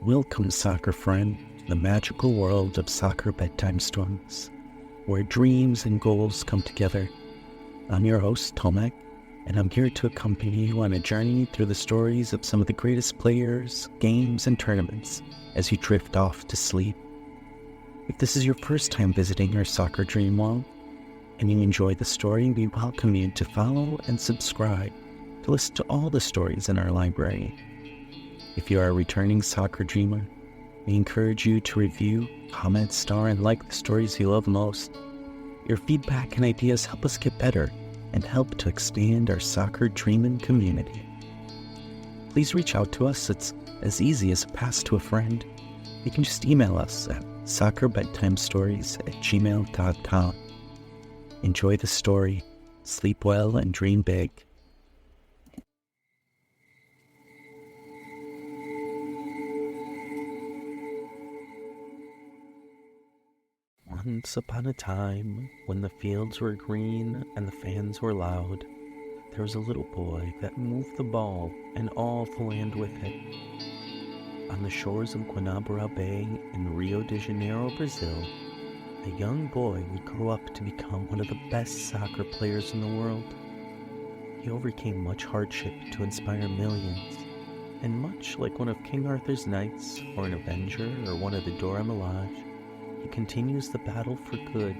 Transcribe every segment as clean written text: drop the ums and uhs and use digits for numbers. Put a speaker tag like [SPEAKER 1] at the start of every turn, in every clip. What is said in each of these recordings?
[SPEAKER 1] Welcome, soccer friend, to the magical world of Soccer Bedtime Stories, where dreams and goals come together. I'm your host, Tomek, and I'm here to accompany you on a journey through the stories of some of the greatest players, games, and tournaments as you drift off to sleep. If this is your first time visiting our Soccer Dream World, and you enjoy the story, we welcome you to follow and subscribe to listen to all the stories in our library. If you are a returning soccer dreamer, we encourage you to review, comment, star, and like the stories you love most. Your feedback and ideas help us get better and help to expand our soccer dreaming community. Please reach out to us. It's as easy as a pass to a friend. You can just email us at soccerbedtimestories@gmail.com. Enjoy the story, sleep well, and dream big. Once upon a time, when the fields were green and the fans were loud, there was a little boy that moved the ball and all the land with it. On the shores of Guanabara Bay in Rio de Janeiro, Brazil, a young boy would grow up to become one of the best soccer players in the world. He overcame much hardship to inspire millions, and much like one of King Arthur's knights, or an Avenger, or one of the Dora Milaje, he continues the battle for good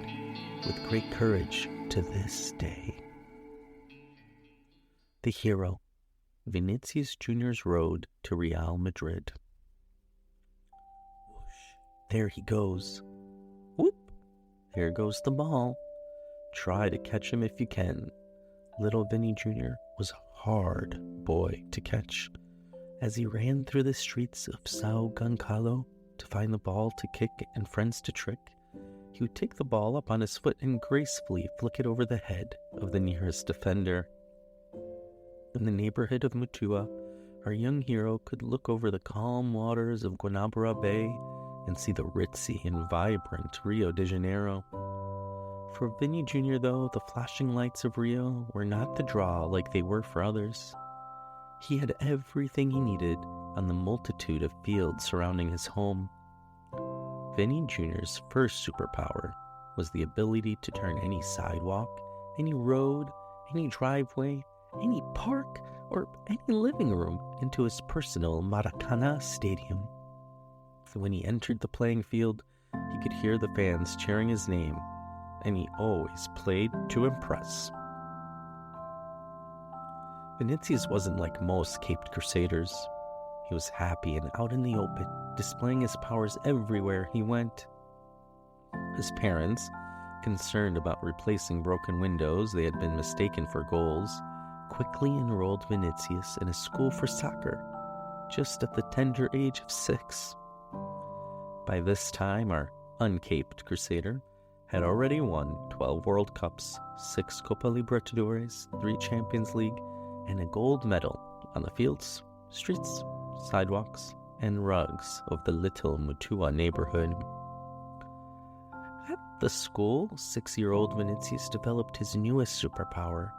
[SPEAKER 1] with great courage to this day. The hero, Vinicius Jr.'s road to Real Madrid. Whoosh, there he goes. Whoop, here goes the ball. Try to catch him if you can. Little Vinny Jr. was a hard boy to catch. As he ran through the streets of Sao Gonçalo to find the ball to kick and friends to trick, he would take the ball up on his foot and gracefully flick it over the head of the nearest defender. In the neighborhood of Mutua, our young hero could look over the calm waters of Guanabara Bay and see the ritzy and vibrant Rio de Janeiro. For Vinny Jr., though, the flashing lights of Rio were not the draw like they were for others. He had everything he needed on the multitude of fields surrounding his home. Vinny Jr.'s first superpower was the ability to turn any sidewalk, any road, any driveway, any park, or any living room into his personal Maracana stadium. When he entered the playing field, he could hear the fans cheering his name, and he always played to impress. Vinicius wasn't like most caped crusaders. He was happy and out in the open, displaying his powers everywhere he went. His parents, concerned about replacing broken windows they had been mistaken for goals, quickly enrolled Vinicius in a school for soccer, just at the tender age of 6. By this time, our uncaped crusader had already won 12 World Cups, 6 Copa Libertadores, 3 Champions League, and a gold medal on the fields, streets, sidewalks, and rugs of the little Mutua neighborhood. At the school, 6-year-old Vinicius developed his newest superpower.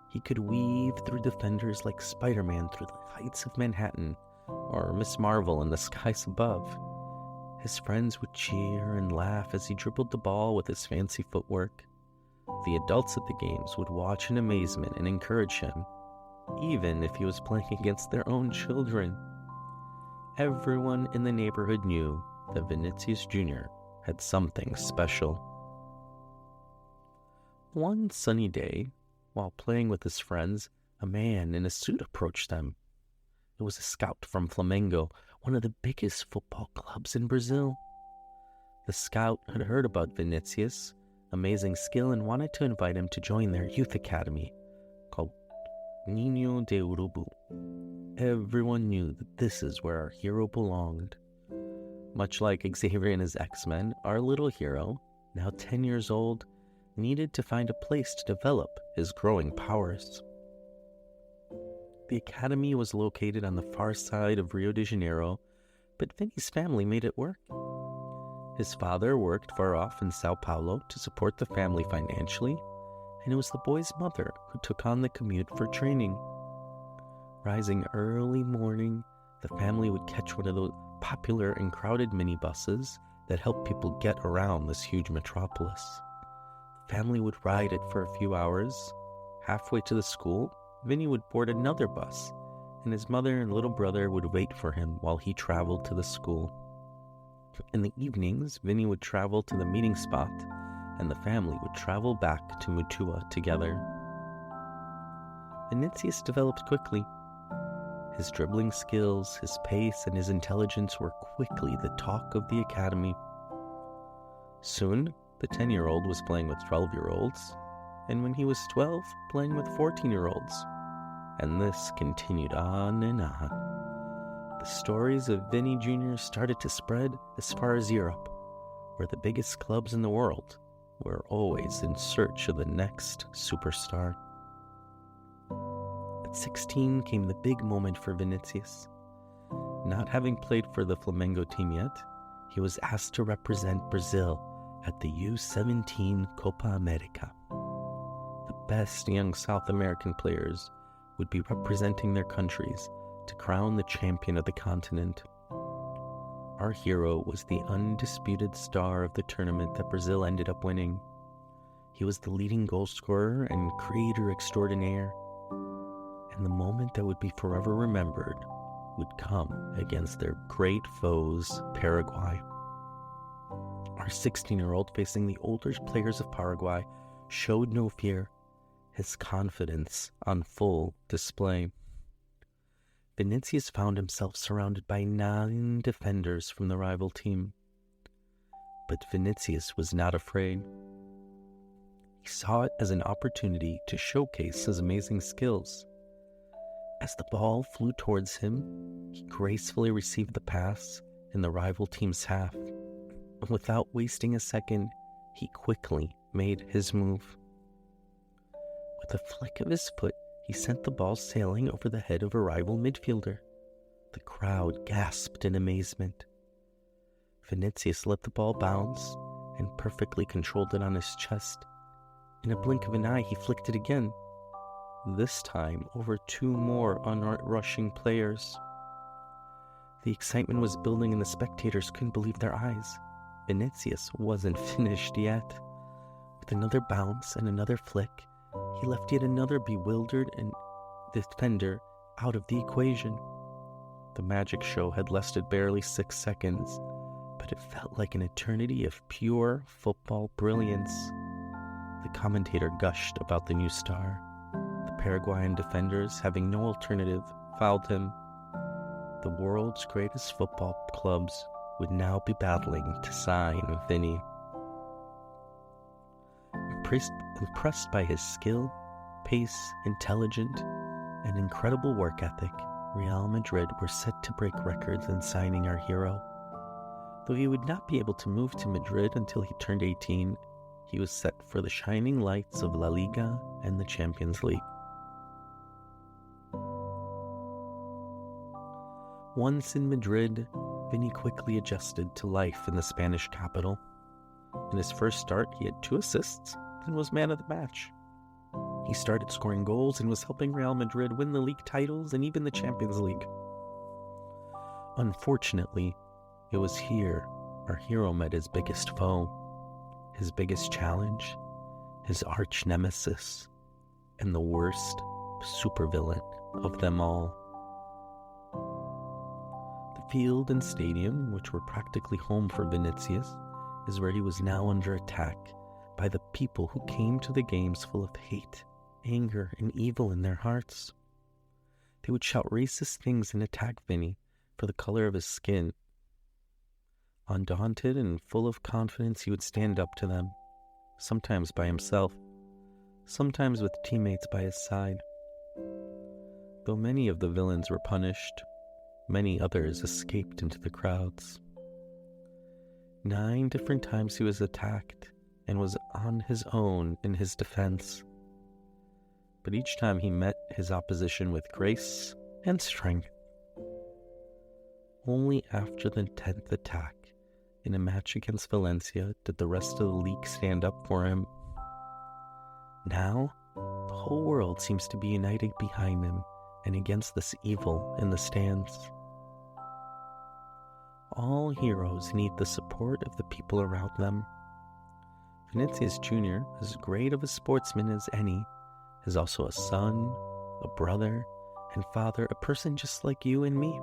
[SPEAKER 1] He could weave through defenders like Spider-Man through the heights of Manhattan, or Miss Marvel in the skies above. His friends would cheer and laugh as he dribbled the ball with his fancy footwork. The adults at the games would watch in amazement and encourage him, even if he was playing against their own children. Everyone in the neighborhood knew that Vinicius Jr. had something special. One sunny day, while playing with his friends, a man in a suit approached them. It was a scout from Flamengo, one of the biggest football clubs in Brazil. The scout had heard about Vinicius' amazing skill and wanted to invite him to join their youth academy called Ninho de Urubu. Everyone knew that this is where our hero belonged. Much like Xavier and his X-Men, our little hero, now 10 years old, needed to find a place to develop his growing powers. The academy was located on the far side of Rio de Janeiro, but Vinny's family made it work. His father worked far off in Sao Paulo to support the family financially, and it was the boy's mother who took on the commute for training. Rising early morning, the family would catch one of those popular and crowded minibuses that helped people get around this huge metropolis. The family would ride it for a few hours. Halfway to the school, Vinny would board another bus, and his mother and little brother would wait for him while he traveled to the school. In the evenings, Vinny would travel to the meeting spot, and the family would travel back to Mutua together. Vinicius developed quickly. His dribbling skills, his pace, and his intelligence were quickly the talk of the academy. Soon, the 10-year-old was playing with 12-year-olds, and when he was 12, playing with 14-year-olds. And this continued on and on. The stories of Vinny Jr. started to spread as far as Europe, where the biggest clubs in the world were always in search of the next superstar. At 16 came the big moment for Vinicius. Not having played for the Flamengo team yet, he was asked to represent Brazil at the U17 Copa America. The best young South American players would be representing their countries to crown the champion of the continent. Our hero was the undisputed star of the tournament that Brazil ended up winning. He was the leading goal scorer and creator extraordinaire. And the moment that would be forever remembered would come against their great foes, Paraguay. Our 16-year-old, facing the older players of Paraguay, showed no fear, his confidence on full display. Vinicius found himself surrounded by 9 defenders from the rival team. But Vinicius was not afraid. He saw it as an opportunity to showcase his amazing skills. As the ball flew towards him, he gracefully received the pass in the rival team's half. Without wasting a second, he quickly made his move. With a flick of his foot, he sent the ball sailing over the head of a rival midfielder. The crowd gasped in amazement. Vinicius let the ball bounce and perfectly controlled it on his chest. In a blink of an eye, he flicked it again, this time over 2 more onrushing players. The excitement was building and the spectators couldn't believe their eyes. Vinicius wasn't finished yet. With another bounce and another flick, he left yet another bewildered and defender out of the equation. The magic show had lasted barely 6 seconds, but it felt like an eternity of pure football brilliance. The commentator gushed about the new star. The Paraguayan defenders, having no alternative, fouled him. The world's greatest football clubs would now be battling to sign Vinny. Impressed by his skill, pace, intelligence, and incredible work ethic, Real Madrid were set to break records in signing our hero. Though he would not be able to move to Madrid until he turned 18, he was set for the shining lights of La Liga and the Champions League. Once in Madrid, Vinny quickly adjusted to life in the Spanish capital. In his first start, he had 2 assists and was man of the match. He started scoring goals and was helping Real Madrid win the league titles and even the Champions League. Unfortunately, it was here our hero met his biggest foe, his biggest challenge, his arch nemesis, and the worst supervillain of them all. The field and stadium, which were practically home for Vinicius, is where he was now under attack by the people who came to the games full of hate, anger, and evil in their hearts. They would shout racist things and attack Vinny for the color of his skin. Undaunted and full of confidence, he would stand up to them, sometimes by himself, sometimes with teammates by his side. Though many of the villains were punished, many others escaped into the crowds. 9 different times he was attacked and was on his own in his defense. But each time he met his opposition with grace and strength. Only after the 10th attack in a match against Valencia did the rest of the league stand up for him. Now, the whole world seems to be united behind him and against this evil in the stands. All heroes need the support of the people around them. Vinicius Jr., as great of a sportsman as any, is also a son, a brother, and father, a person just like you and me.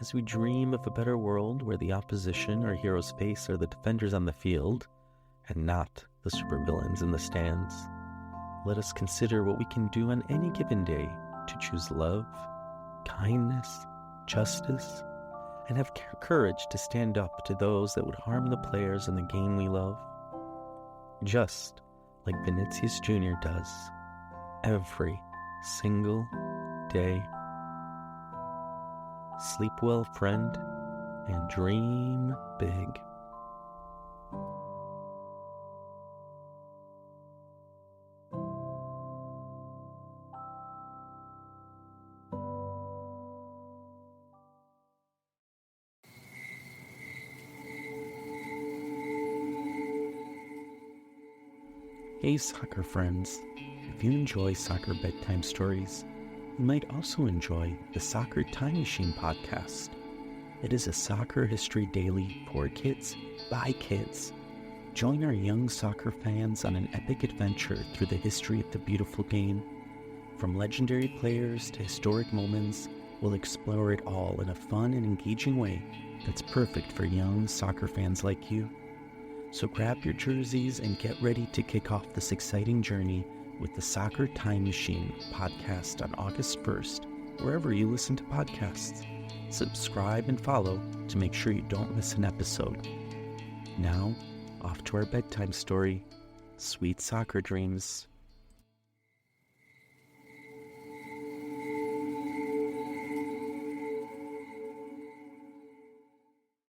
[SPEAKER 1] As we dream of a better world where the opposition our heroes face are the defenders on the field, and not the supervillains in the stands, let us consider what we can do on any given day to choose love, kindness, justice, and have courage to stand up to those that would harm the players in the game we love, just like Vinicius Jr. does every single day. Sleep well, friend, and dream big. Hey soccer friends, if you enjoy Soccer Bedtime Stories, you might also enjoy the Soccer Time Machine podcast. It is a soccer history daily for kids, by kids. Join our young soccer fans on an epic adventure through the history of the beautiful game. From legendary players to historic moments, we'll explore it all in a fun and engaging way that's perfect for young soccer fans like you. So grab your jerseys and get ready to kick off this exciting journey with the Soccer Time Machine podcast on August 1st, wherever you listen to podcasts. Subscribe and follow to make sure you don't miss an episode. Now, off to our bedtime story. Sweet soccer dreams.